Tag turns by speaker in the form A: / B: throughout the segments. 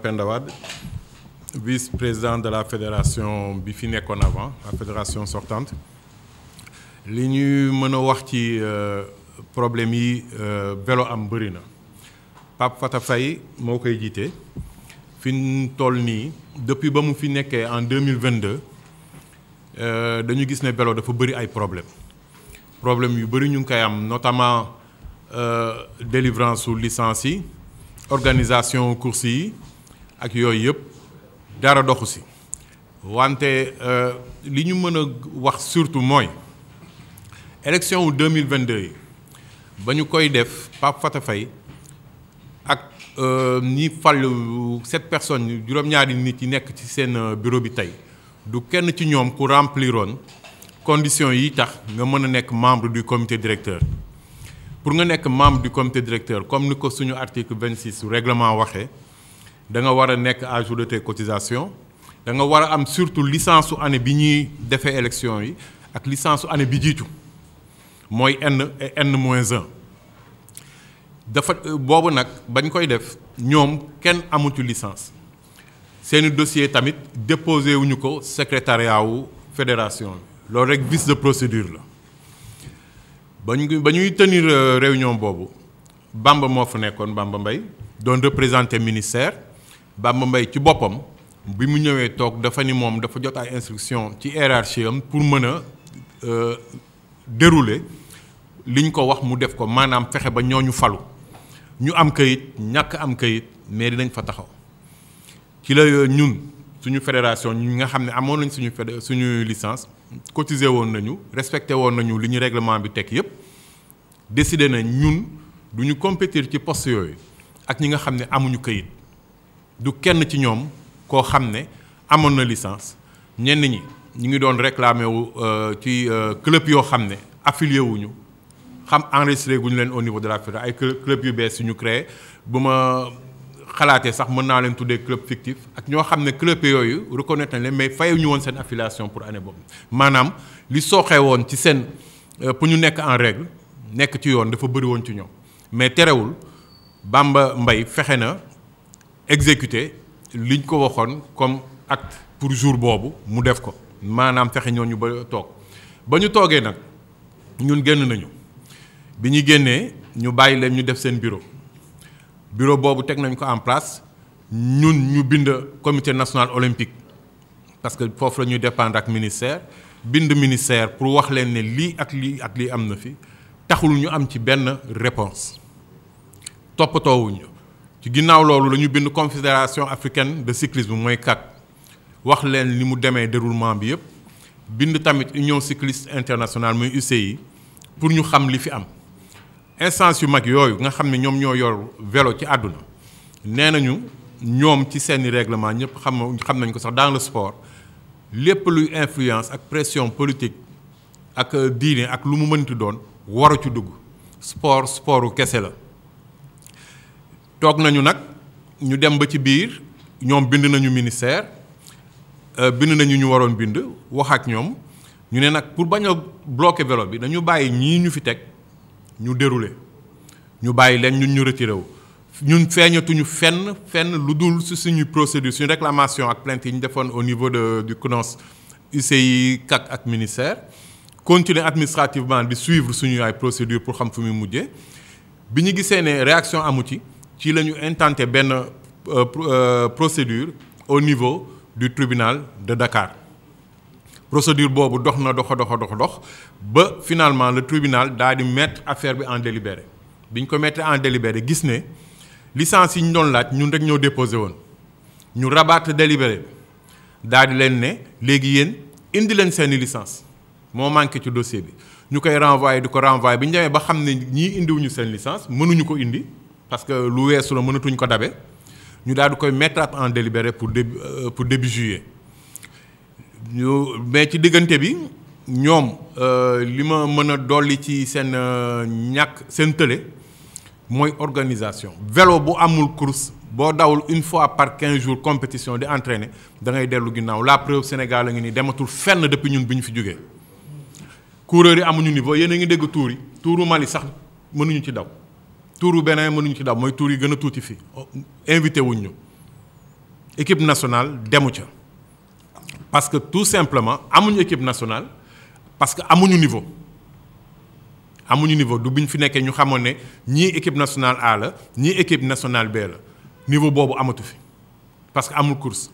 A: Penda Wade, vice-président de la fédération bi fi nekkoon avant, la fédération sortante. Li ñu mën a wax ci problème yi vélo am bëri na Pape Fata Faye moo koy jiite fi ñu toll nii depuis ba mu fi nekkee en 2022 dañu gis ne vélo dafa bëri ay problème yu bëri ñu ngi koy am notamment délivrance su licence yi organisation course yi ak yooyu yëpp dara doxu si wante li ñu mën a wax surtout mooy élection wu 2022 yi ba ñu koy def Pape Fata Faye ak ñi fal 7 personnes juróom-ñaari nit yi nekk ci seen bureau bi tey du kenn ci ñoom ku rempliroon conditions yi tax nga mën a nekk membre du comité directeur. Pour nga nekk membre du comité directeur comme ni ko suñu article 26 su règlement waxee da nga war a nekk à jour de tes cotisations da nga war a am surtout licence su année bi ñuy defee élection yi ak licence su année bi jiitu mooy N et N-1 dafa boobu nag bañ koy def ñoom kenn amutu licence seeni dossier tamit déposé wuñu ko secrétariat wu fédération bi loolu rek vice de procédure la. ba ñuy tenir réunion boobu Bamba moo fa nekkoon Bamba Mbaye doon représenter ministère Bamba Mbaye ci boppam bi mu ñëwee toog dafa ni moom dafa jot ay instruction ci hiérarchie am pour mën a dérouler liñ ko wax mu def ko maanaam fexe ba ñooñu falu ñu am kayit ñàkk am kayit mais dinañ fa taxaw ci la ñun suñu fédération ñi nga xam ne amoon nañ suñu licence cotisé woon nañu respecté woon nañu li ñu règlement bi teg yépp décidé na ñun duñu compétir ci poste yooyu ak ñi nga xam ne amuñu kayit du kenn ci ñoom koo xam ne amoon na licence ñenn ñi ñu ngi doon réclamé wu ci club yoo xam ne affilié wuñu xam enregistré guñu leen au niveau de la fédération ay club yu bees yu ñu créé bu ma xalaatee sax mën naa leen tuddee club fictif ak ñoo xam ne club yooyu reconnaître nañ leen mais fayuñu woon seen affiliation pour année boobu maanaam li sooxee woon ci seen pour ñu nekk en règle nekk ci yoon dafa bëri woon ci ñoom mais terewul Bamba Mbaye fexe na exécuter liñ ko waxoon comme acte pour jour boobu mu def ko maanaam fexe ñooñu ba toog ba ñu toogee nag ñun génn nañu bi ñu génnee ñu bàyyi leen ñu def seen bureau boobu teg nañ ko en place ñun ñu bind comité national olympique parce que foofu la ñuy dépendre ak ministère bind ministère pour wax leen ne lii ak lii am na fi taxul ñu am ci benn réponse toppatoowuñu ci ginnaaw loolu la ñu bind confédération africaine de cyclisme mooy CAC wax leen li mu demee déroulement bi yëpp bind tamit union cycliste internationale muy UCI pour ñu xam li fi am instance yu mag yooyu nga xam ne ñoom ñoo yor vélo ci àdduna nee nañu ñoom ci seeni règlement ñëpp xam nañ ko sax dans le sport lépp luy influence ak pression politique ak diine ak lu mu mënti doon waru ci dugg sportu kese la. toog nañu nag ñu dem ba ci biir ñoom bind nañu ministère bind nañu ñu waroon bind wax ak ñoom ñu ne nag pour bañ a bloquer vélo bi dañu bàyyi ñii ñu fi teg. ñu déroulé ñu bàyyi leen ñun ñu retiré wu ñun feeñatuñu fenn lu dul si suñu procédure suñu réclamation ak plainte yi ñu defoon au niveau du CNOS UCI CAC ak ministère continuer administrativement di suivre suñu ay procédure pour xam fu muy mujjee bi ñu gisee ne réaction amu ci la ñu intenté benn procédure au niveau du tribunal de Dakar. Procédure boobu dox ba finalement le tribunal daal di mettre affaire bi en délibéré bi ñu ko mettre en délibéré gis ne licence yi ñu doon laaj ñun rek ñoo déposé woon ñu rabattre délibéré daal di leen ne léegi yéen indi leen seeni licence moo manqué ci dossier bi ñu koy renvoyé di ko renvoyé bi ñu demee ba xam ne ñii indiwuñu seen licence mënuñu ko indi parce que lu weesu la mënatuñ ko dabe ñu daal di koy mettre en délibéré pour début juillet. Mais ci diggante bi ñoom li ma mën a dolli ci seen ñàkk seen tële mooy organisation vélo bu amul course boo dawul une fois par 15 jours compétition di entraîner da ngay dellu ginnaaw la preuve Sénégal la ngi nii dematul fenn depuis ñun bi ñu fi jógee coureurs yi amuñu niveau yéen a ngi dégg tour yi tuuru Mali sax mënuñu ci daw tuuru Bénin mënuñu ci daw mooy tuur yi gën a tuuti fii invité wuñ ñu équipe nationale demu ca parce que tout simplement amuñu équipe nationale parce que amuñu niveau du biñ fi nekkee ñu xamoon ne ñii équipe nationale A la ñii équipe nationale B la niveau boobu amatu fi parce que amul course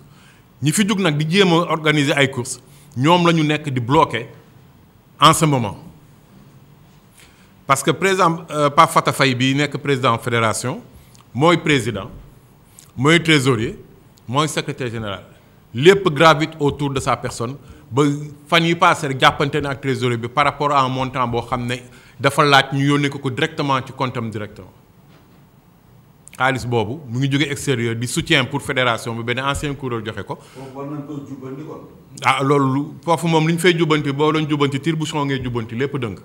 A: ñi fi jug nag di jéem a organiser ay courses ñoom la ñu nekk di bloquer en ce moment parce que président Pape Fata Faye bi nekk président fédération mooy président mooy trésorier mooy secrétaire général lépp gravite autour de sa personne ba fan yi passé rek jàppante na ak trésorier bi par rapport à un montant boo xam ne dafa laaj ñu yónnee ko directement ci compte am directement xaalis boobu mu ngi jóge extérieur di soutien pour fédération bi benn ancien coureur joxe ko.
B: war nañ ko jubbanti kon.
A: ah loolu foofu moom li ñu fay jubbanti boo doon jubbanti tire-bouchon ngay jubbanti lépp dëng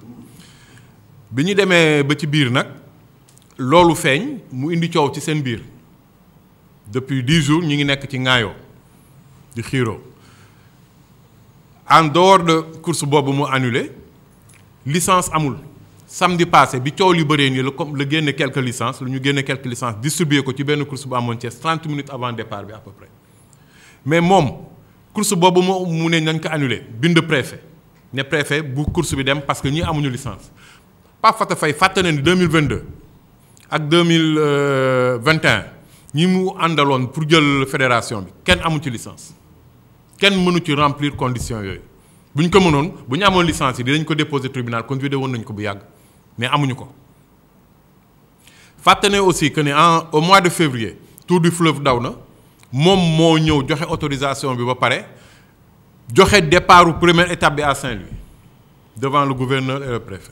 A: bi ñu demee ba ci biir nag loolu feeñ mu indi coow ci seen biir depuis 10 jours ñu ngi nekk ci ŋaayoo di xiiroo en dehors de course boobu mu annulé licence amul. Samedi passé bi coow li bëree nii la génne quelques licences la ñu génne quelques licences distribué ko ci benn course bu amoon Thiès 30 minutes avant départ bi à peu près mais moom course boobu mu ne nañ ko annulé bind préfet ne préfet bu course bi dem parce que ñii amuñu licence Pape Fata Faye fàtte na ni 2022 ak 2021 ñi mu àndaloon pour jël fédération bi kenn amu ci licence kenn mënu ci remplir conditions yooyu bu ñu ko mënoon bu ñu amoon licence yi dinañ ko déposer tribunal kon vidéo woon nañ ko bu yàgg mais amuñu ko fàtte ne aussi que ne au mois de février Tour du Fleuve daw na moom moo ñëw joxe autorisation bi ba pare joxe départu première étape bi à Saint-Louis devant le gouverneur et le préfet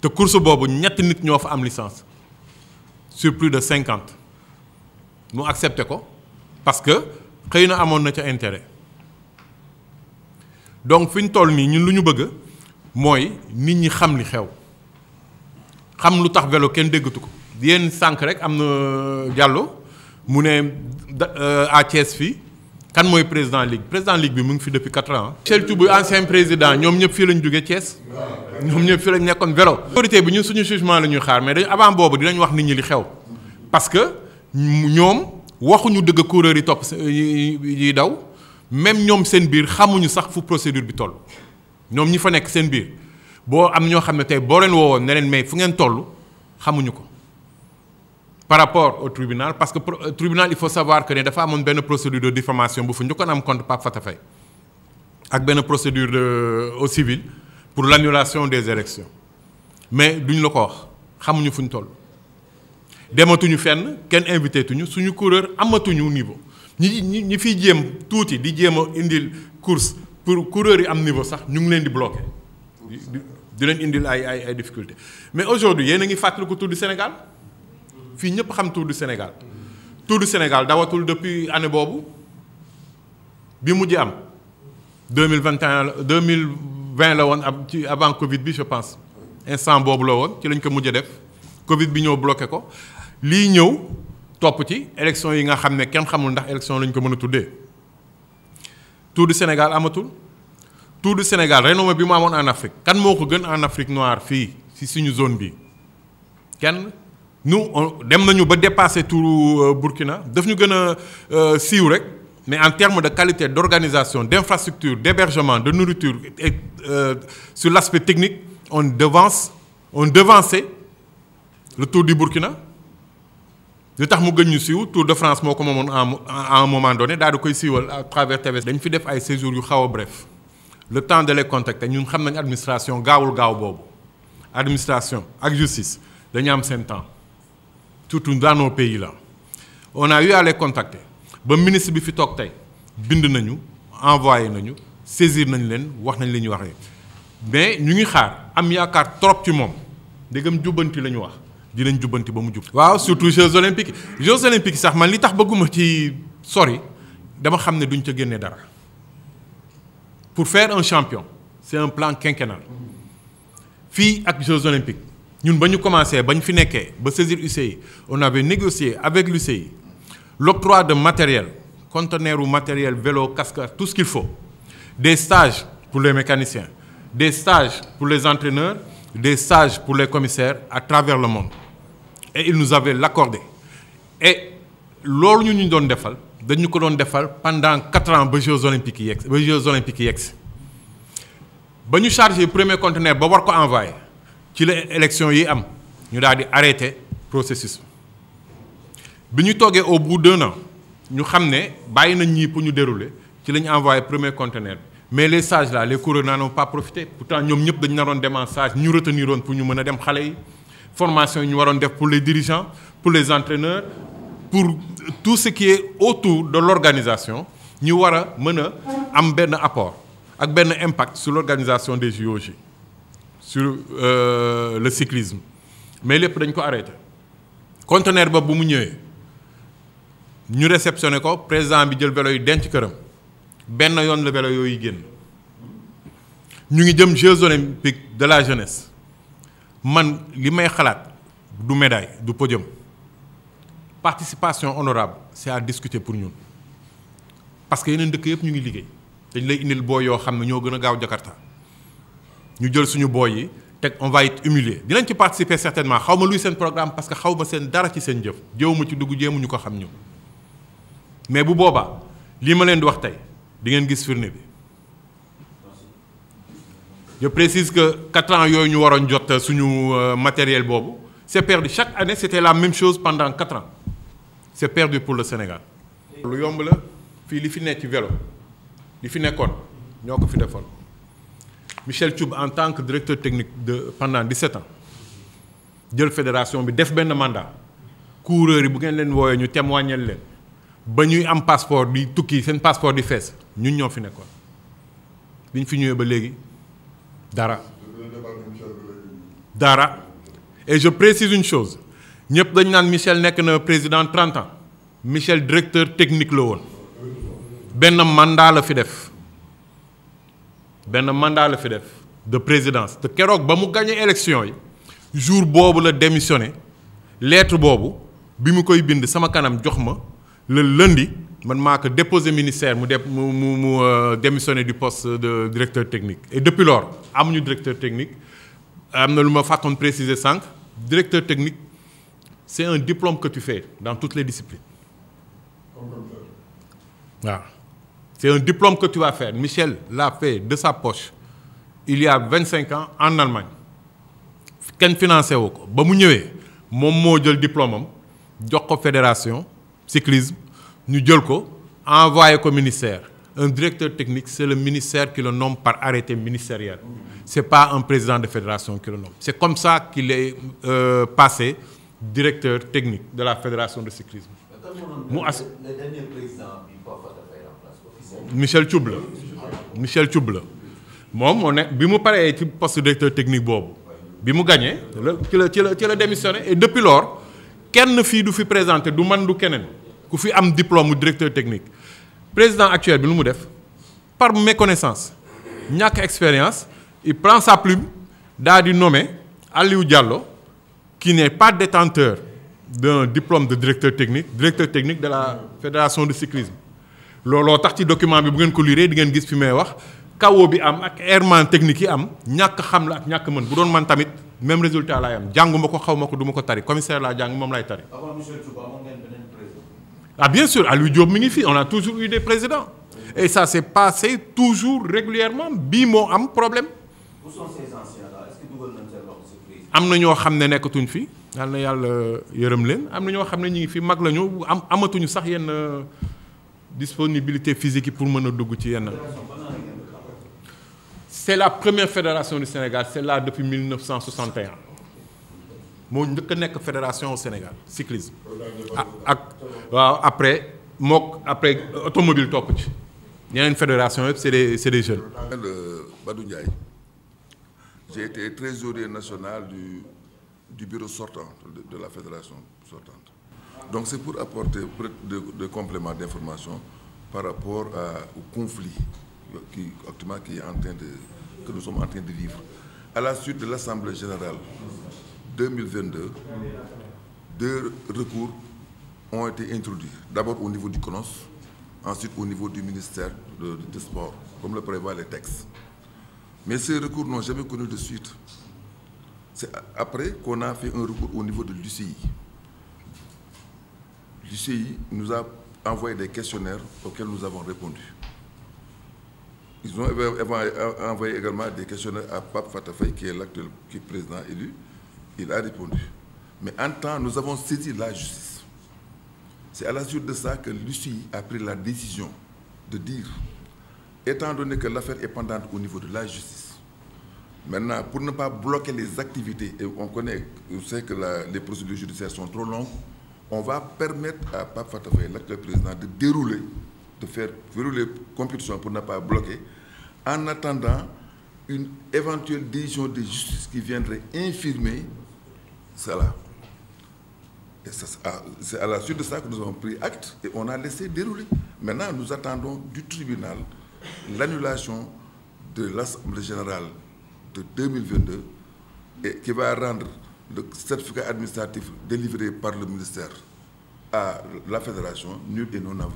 A: te course boobu ñetti nit ñoo fa am licence sur plus de 50 mu accepté ko parce que xëy na amoon na ca intérêt donc fi ñu toll nii ñun lu ñu bëgg mooy nit ñi xam li xew xam lu tax vélo kenn déggatu ko yéen sànq rek am na Diallo mu ne à Thiès fii kan mooy président ligue bi mu ngi fi depuis 4 ans. Michel Thioub ancien président ñoom ñëpp fii lañ jógee Thiès ñoom ñëpp fii lañ nekkoon vélo. autorité bi ñun suñu jugement la ñuy xaar mais dañ avant boobu dinañ wax nit ñi li xew parce que ñoom waxuñu dëgg coureur yi topp yi daw. même ñoom seen biir xamuñu sax fu procédure bi toll ñoom ñi fa nekk seen biir boo am ñoo xam ne tey boo leen woowoon ne leen mais fu ngeen toll xamuñu ko par rapport au tribunal parce que tribunal il faut savoir que ne dafa amoon benn procédure de diffamation bu fa njëkkoon am contre Pape Fata Faye ak benn procédure au civil pour l'annulation des élections mais duñ la ko wax xamuñu fu ñu toll dematuñu fenn kenn invité tuñu suñu coureur amatuñu niveau. ñi fiy jéem tuuti di jéem a indil course pour coureurs yi am niveau sax ñu ngi leen di bloqué di leen indil ay difficultés mais aujourd'hui yéen a ngi fàttaliku Tour du Sénégal fii ñëpp xam Tour du Sénégal Tour du Sénégal dawatul depuis année boobu bi mujj am 2020 la woon ab ci avant Covid bi je pense instant boobu la woon ci lañ ko mujj def Covid bi ñëw bloqué ko lii ñëw. topp ci élection yi nga xam ne kenn xamul ndax élection lañ ko mën a tuddee Tour du Sénégal amatul Tour du Sénégal renommée bi mu amoon en Afrique kan moo ko gën en Afrique noire fii ci suñu zone bi kenn nous dem nañu ba dépasser Tour Burkina daf ñu gën a siiw rek mais en termes de qualité d'organisation d'infrastructure d'hébergement de nourriture et sur l'aspect technique on devançait le Tour du Burkina. li tax mu gën ñu siiw Tour de France moo ko moomoon à un moment donné daal di koy siiwal à travers TV. dañ fi def ay séjours yu xaw a bref le temps de les contacter ñun xam nañ administration gaawul gaaw boobu administration ak justice dañu am seen temps surtout dans nos pays là on a eu à les contacter ba ministre bi fi toog tey bind nañu envoyé nañu saisir nañ leen wax nañ li ñuy waxee mais ñu ngi xaar am yaakaar trop ci moom ndegam jubbanti la ñu wax. dinañ jubbanti ba mu jub. waaw surtout Jeux olympiques sax man li tax bëgguma ci sori dama xam ne duñ ca génne dara pour faire un champion c'est un plan quinquennal fii ak Jeux olympiques ñun ba ñu commencé ba ñu fi nekkee ba saisir UCI on avait négocié avec l'UCI l'octroi de matériel conteneur ou matériel vélo casque tout ce qu'il faut des stages pour les mécaniciens des stages pour les entraîneurs des stages pour les commissaires à travers le monde. Et ils nous avaient l'accordé. Et loolu ñu doon defal dañu ko doon defal pendant 4 ans ba Jeux olympiques yi yegg ba Jeux olympiques yi yegg ba ñu chargé premier conteneur ba war ko envoyé ci la élection yi am ñu daal di arrêté processus bi ñu toogee au bout d'1 an ñu xam ne bàyyi nañ ñii pour ñu dérouler ci la ñu envoyé premier conteneur mais les sages là les coureurs n'en ont pas profité pourtant ñoom ñëpp dañu naroon dem en stage ñu retenir woon pour ñu mën a dem xale yi formation yi ñu waroon def pour les dirigeants pour les entraîneurs pour tout ce qui est autour de l'organisation ñu war a mën a am benn apport ak benn impact sur l'organisation des JOJ sur le cyclisme mais lépp dañ ko arrêté conteneur ba bu mu ñëwee ñu réceptionné ko président bi jël vélo yi denc këram benn yoon la vélo yooyu génn ñu ngi jëm Jeux olympiques de la jeunesse man li may xalaat du médaille du podium participation honorable c'est à discuter pour ñun parce que yeneen dëkk yëpp ñu ngi liggéey dañ lay indil booy yoo xam ne ñoo gën a gaaw Jakarta ñu jël suñu booy yi teg on va être humilié dinañ ci participer certainement xaw ma luy seen programme parce que xaw ma seen dara ci seen jëf jéewuma ci dugg jéemuñu ko xam ñu mais bu boobaa lii ma leen di wax tey di ngeen gis firnde bi je précise que 4 ans yooyu ñu waroon jot suñu matériel boobu c'est perdu chaque année c'était la même chose pendant 4 ans c'est perdu pour le Sénégal. lu yomb la fii li fi nekk ci vélo li fi nekkoon ñoo ko fi defoon Michel Thioub en tant que directeur technique pendant 17 ans jël fédération bi def benn mandat coureurs yi bu ngeen leen wooyee ñu témoigner leen ba ñuy am passeport di tukki seen passeport di fees ñun ñoo fi nekkoon biñ fi ñëwee ba léegi dara et je précise une chose ñëpp dañ naan Michel nekk na président 30 ans Michel directeur technique la woon benn mandat la fi def de présidence te keroog ba mu gagné élection yi jour boobu la démissionné lettre boobu bi mu koy bind sama kanam jox ma le lundi man maa ko déposé ministère mu démissionné du poste de directeur technique et depuis lors amuñu directeur technique am na lu ma fàttoon préciser sànq directeur technique c'est un diplôme que tu fais dans toutes les disciplines waaw c'est un diplôme que tu vas faire Michel l'a fait de sa poche il y a 25 ans en Allemagne kenn financé woo ko ba mu ñëwee moom moo jël diplôme am jox ko fédération cyclisme ñu jël ko envoyé ko ministère un directeur technique c'est le ministère qui le nomme par arrêté ministériel c'est pas un président de fédération qui le nomme c'est comme ça qu'il est passé directeur technique de la fédération de cyclisme mu le dernier président bi Michel Thioub la moom moo nekk bi mu paree ci poste directeur technique boobu bi mu gagné ci la démissionné et depuis lors kenn fii du fi présenté du man du keneen ku fi am diplôme mu directeur technique président actuel bi lu mu def par méconnaissance ñàkk expérience il prend sa plume daal di nommer Aliou Diallo qui n'est pas détenteur d'un diplôme de directeur technique de la fédération de cyclisme looloo tax ci document bi bu ngeen ko lire di ngeen gis fi may wax kawo bi am ak errement technique yi am ñàkk xam la ak ñàkk mën bu doon man tamit même résultat laay am jànguma ko xaw ma ko du ma ko tari commissaire laa jàng moom lay tari. Ah bien sûr Aliou Diop mi ngi fi on a toujours eu des présidents et ça s'est passé toujours régulièrement bii moo am problème.
B: Où sont ces anciens là? Est-ce que dugal nañ seen loxo ci crise?
A: am na ñoo xam ne nekkatuñ fi yal na yàlla yërëm leen am na ñoo xam ne ñu ngi fi mag lañu amatuñu sax yenn disponibilité physique yi pour mën a dugg ci yenn. C'est la première fédération du Sénégal c'est là depuis 1961 moo njëkk a nekk fédération au Sénégal cyclisme ak waaw après automobile topp ci yeneen fédération yëpp c'est des jeunes.
C: Badou Ndiaye j'ai été trésorier national du bureau sortant de la fédération sortante donc c'est pour apporter des compléments d'information par rapport au conflit que nous sommes en train de vivre. À la suite de l'Assemblée générale 2022, 2 recours ont été introduits. D'abord au niveau du CNOS, ensuite au niveau du ministère des Sports, comme le prévoient les textes. Mais ces recours n'ont jamais connu de suite. C'est après qu'on a fait un recours au niveau de l'UCI. l'UCI nous a envoyé des questionnaires auxquels nous avons répondu. Ils ont envoyé également des questionnaires à Pape Fatafay, qui est l'actuel président élu. Il a répondu. Mais en temps, nous avons saisi la justice. C'est à la suite de ça que l'UCI a pris la décision de dire, étant donné que l'affaire est pendante au niveau de la justice, maintenant, pour ne pas bloquer les activités, et on sait que les procédures judiciaires sont trop longues, on va permettre à Pape Fatafay, l'actuel président, de faire dérouler compétition pour ne pas bloquer, en attendant une éventuelle décision de justice qui viendrait infirmer cela. Et c'est à la suite de ça que nous avons pris acte et on a laissé dérouler. Maintenant, nous attendons du tribunal l'annulation de l'Assemblée générale de 2022 et qui va rendre le certificat administratif délivré par le ministère à la fédération nul et non avenu.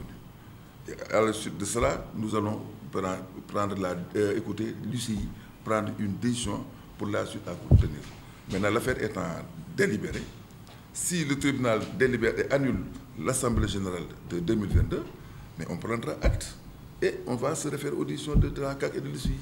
C: Et à la suite de cela, nous allons écouter l'UCI prendre une décision pour la suite à obtenir. Maintenant, l'affaire étant délibérée, si le tribunal délibère et annule l'Assemblée générale de 2022, mais on prendra acte et on va se référer aux décisions de la CAC et de l'UCI.